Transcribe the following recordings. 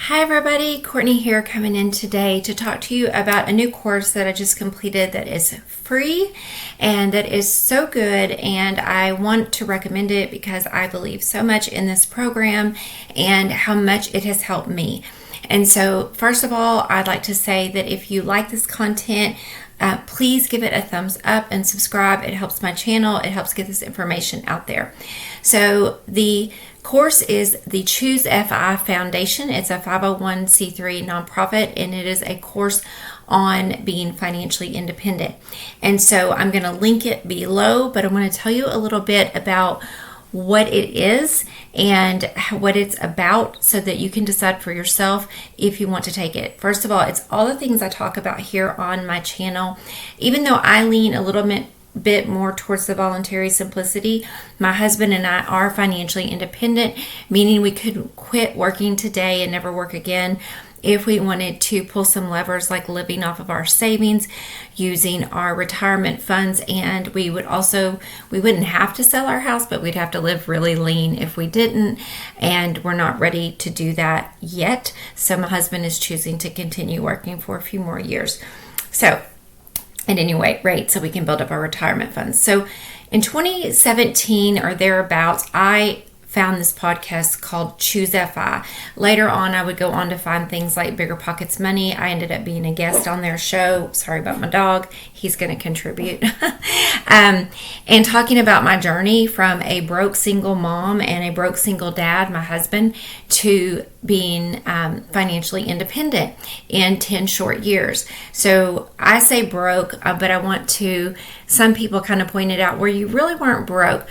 Hi everybody, Courtney here coming in today to talk to you about a new course that I just completed that is free and that is so good, and I want to recommend it because I believe so much in this program and how much it has helped me. And so first of all, I'd like to say that if you like this content, please give it a thumbs up and subscribe. It helps my channel. It helps get this information out there. So the course is the Choose FI Foundation. It's a 501c3 nonprofit, and it is a course on being financially independent. And so I'm going to link it below, but I want to tell you a little bit about what it is and what it's about so that you can decide for yourself if you want to take it. First of all, it's all the things I talk about here on my channel. Even though I lean a little bit more towards the voluntary simplicity, my husband and I are financially independent, meaning we could quit working today and never work again if we wanted to pull some levers like living off of our savings, using our retirement funds, and we wouldn't have to sell our house, but we'd have to live really lean if we didn't, and we're not ready to do that yet. So my husband is choosing to continue working for a few more years. So at any rate, so we can build up our retirement funds. So in 2017 or thereabouts, I found this podcast called Choose FI. Later on, I would go on to find things like Bigger Pockets Money. I ended up being a guest on their show. Sorry about my dog. He's going to contribute. And talking about my journey from a broke single mom and a broke single dad, my husband, to being financially independent in 10 short years. So I say broke, but I want to, some people kind of pointed out where you really weren't broke.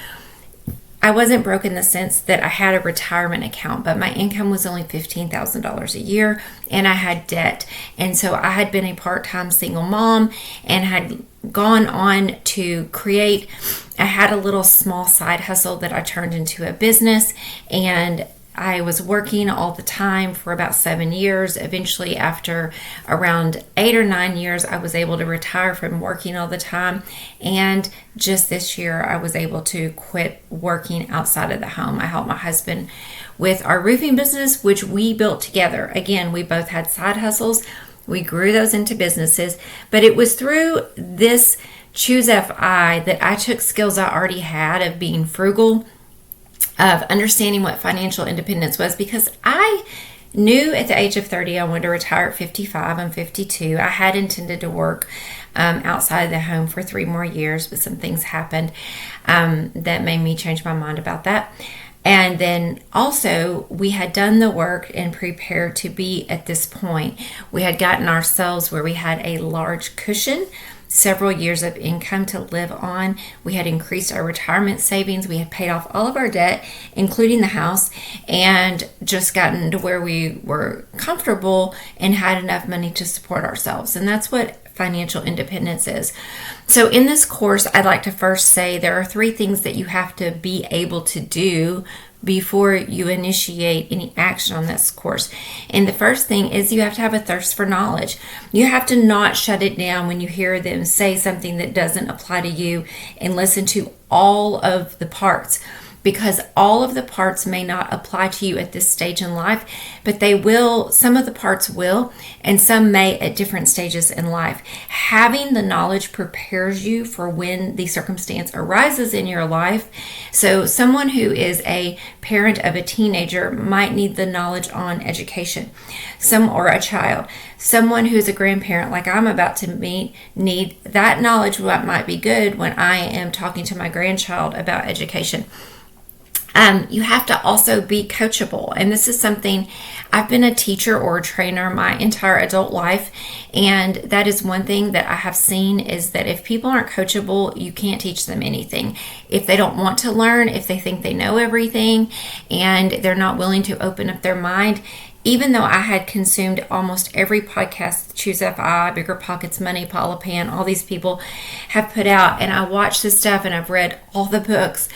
I wasn't broke in the sense that I had a retirement account, but my income was only $15,000 a year and I had debt. And so I had been a part-time single mom and had gone on to I had a little small side hustle that I turned into a business, and I was working all the time for about 7 years. Eventually, after around 8 or 9 years, I was able to retire from working all the time. And just this year, I was able to quit working outside of the home. I helped my husband with our roofing business, which we built together. Again, we both had side hustles. We grew those into businesses. But it was through this Choose FI that I took skills I already had of being frugal, of understanding what financial independence was, because I knew at the age of 30 I wanted to retire at 55. I'm 52. I had intended to work outside of the home for 3 more years, but some things happened that made me change my mind about that. And then also, we had done the work and prepared to be at this point. We had gotten ourselves where we had a large cushion, several years of income to live on. We had increased our retirement savings. We had paid off all of our debt, including the house, and just gotten to where we were comfortable and had enough money to support ourselves. And that's what financial independence is. So in this course, I'd like to first say there are 3 things that you have to be able to do before you initiate any action on this course. And the first thing is you have to have a thirst for knowledge. You have to not shut it down when you hear them say something that doesn't apply to you, and listen to all of the parts, because all of the parts may not apply to you at this stage in life, but they will. Some of the parts will, and some may at different stages in life. Having the knowledge prepares you for when the circumstance arises in your life. So someone who is a parent of a teenager might need the knowledge on education, or a child. Someone who's a grandparent like I'm about to meet need that knowledge. What might be good when I am talking to my grandchild about education. You have to also be coachable. And this is something, I've been a teacher or a trainer my entire adult life. And that is one thing that I have seen, is that if people aren't coachable, you can't teach them anything. If they don't want to learn, if they think they know everything, and they're not willing to open up their mind. Even though I had consumed almost every podcast Choose FI, Bigger Pockets Money, Paula Pan, all these people have put out, and I watched this stuff and I've read all the books,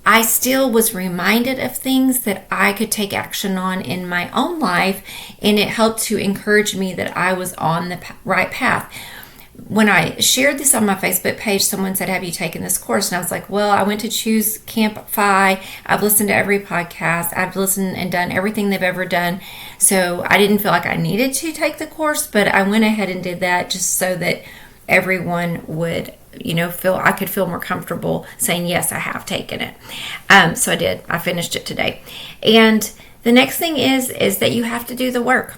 I still was reminded of things that I could take action on in my own life, and it helped to encourage me that I was on the right path. when I shared this on my Facebook page, someone said, have you taken this course? And I was like, well, I went to Choose Camp FI. I've listened to every podcast. I've listened and done everything they've ever done. So I didn't feel like I needed to take the course, but I went ahead and did that just so that everyone would, I could feel more comfortable saying, yes, I have taken it. So I did. I finished it today. And the next thing is that you have to do the work.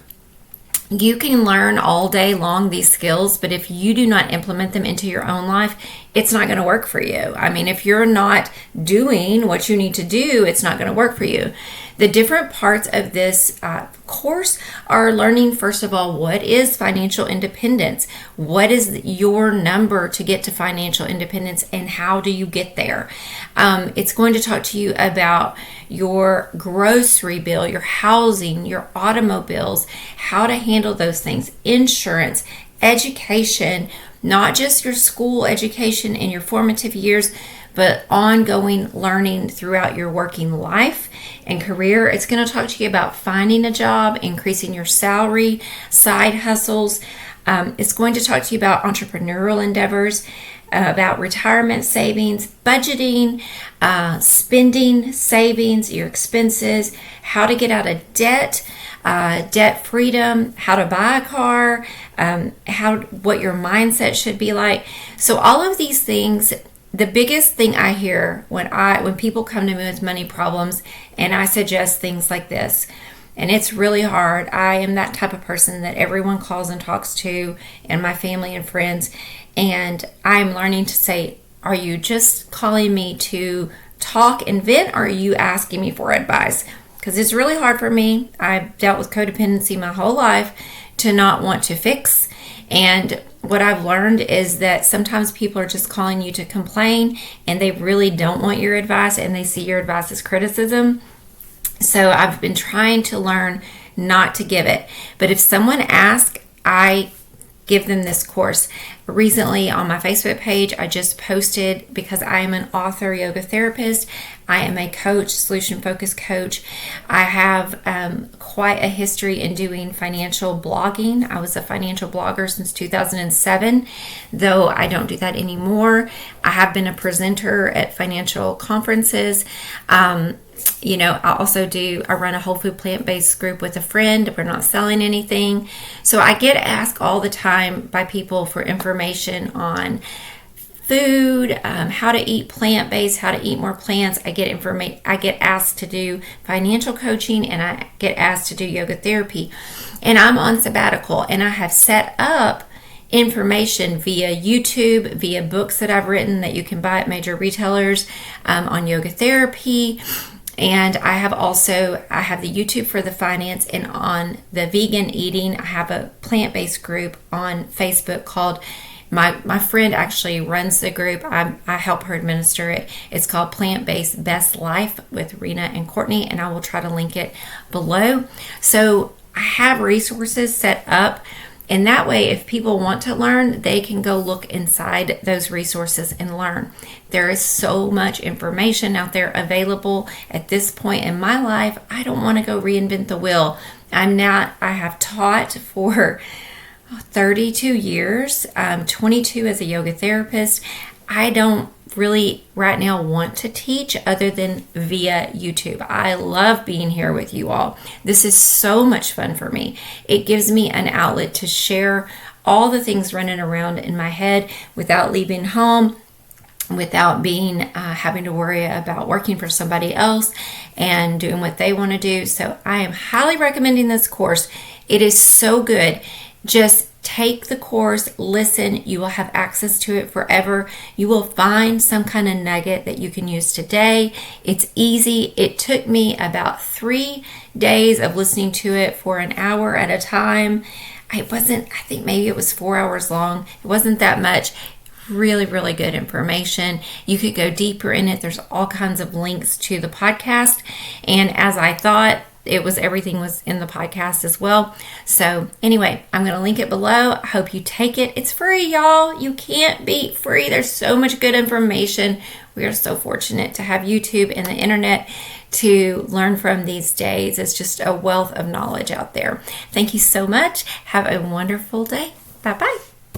You can learn all day long these skills, but if you do not implement them into your own life, it's not going to work for you. I mean, if you're not doing what you need to do, it's not going to work for you. The different parts of this course are learning, first of all, what is financial independence? What is your number to get to financial independence, and how do you get there? It's going to talk to you about your grocery bill, your housing, your automobiles, how to handle those things, insurance, education, not just your school education in your formative years, but ongoing learning throughout your working life and career. It's going to talk to you about finding a job, increasing your salary, side hustles. It's going to talk to you about entrepreneurial endeavors, about retirement savings, budgeting, spending, savings, your expenses, how to get out of debt, debt freedom, how to buy a car, what your mindset should be like. So all of these things. The biggest thing I hear when people come to me with money problems, and I suggest things like this, and it's really hard. I am that type of person that everyone calls and talks to, and my family and friends, and I'm learning to say, are you just calling me to talk and vent, or are you asking me for advice? Because it's really hard for me. I've dealt with codependency my whole life to not want to fix. And what I've learned is that sometimes people are just calling you to complain, and they really don't want your advice, and they see your advice as criticism. So I've been trying to learn not to give it. But if someone asks, I give them this course. Recently on my Facebook page, I just posted, because I am an author yoga therapist, I am a coach, solution focused coach. I have quite a history in doing financial blogging. I was a financial blogger since 2007, though I don't do that anymore. I have been a presenter at financial conferences. I run a whole food plant-based group with a friend. We're not selling anything. So I get asked all the time by people for information on food, how to eat plant-based, how to eat more plants. I get asked to do financial coaching, and I get asked to do yoga therapy. And I'm on sabbatical, and I have set up information via YouTube, via books that I've written that you can buy at major retailers on yoga therapy. And I have the YouTube for the finance, and on the vegan eating, I have a plant-based group on Facebook called, my friend actually runs the group. I help her administer it. It's called Plant-Based Best Life with Rena and Courtney, and I will try to link it below. So I have resources set up, and that way, if people want to learn, they can go look inside those resources and learn. There is so much information out there available at this point in my life. I don't want to go reinvent the wheel. I have taught for 32 years, 22 as a yoga therapist. I don't really right now want to teach other than via YouTube. I love being here with you all. This is so much fun for me. It gives me an outlet to share all the things running around in my head without leaving home, without having to worry about working for somebody else and doing what they want to do. So I am highly recommending this course. It is so good. Just take the course, listen. You will have access to it forever. You will find some kind of nugget that you can use today. It's easy. It took me about 3 days of listening to it for an hour at a time. I think maybe it was 4 hours long. It wasn't that much. Really, really good information. You could go deeper in it. There's all kinds of links to the podcast. And as I thought, everything was in the podcast as well. So anyway, I'm going to link it below. I hope you take it. It's free, y'all. You can't beat free. There's so much good information. We are so fortunate to have YouTube and the internet to learn from these days. It's just a wealth of knowledge out there. Thank you so much. Have a wonderful day. Bye-bye.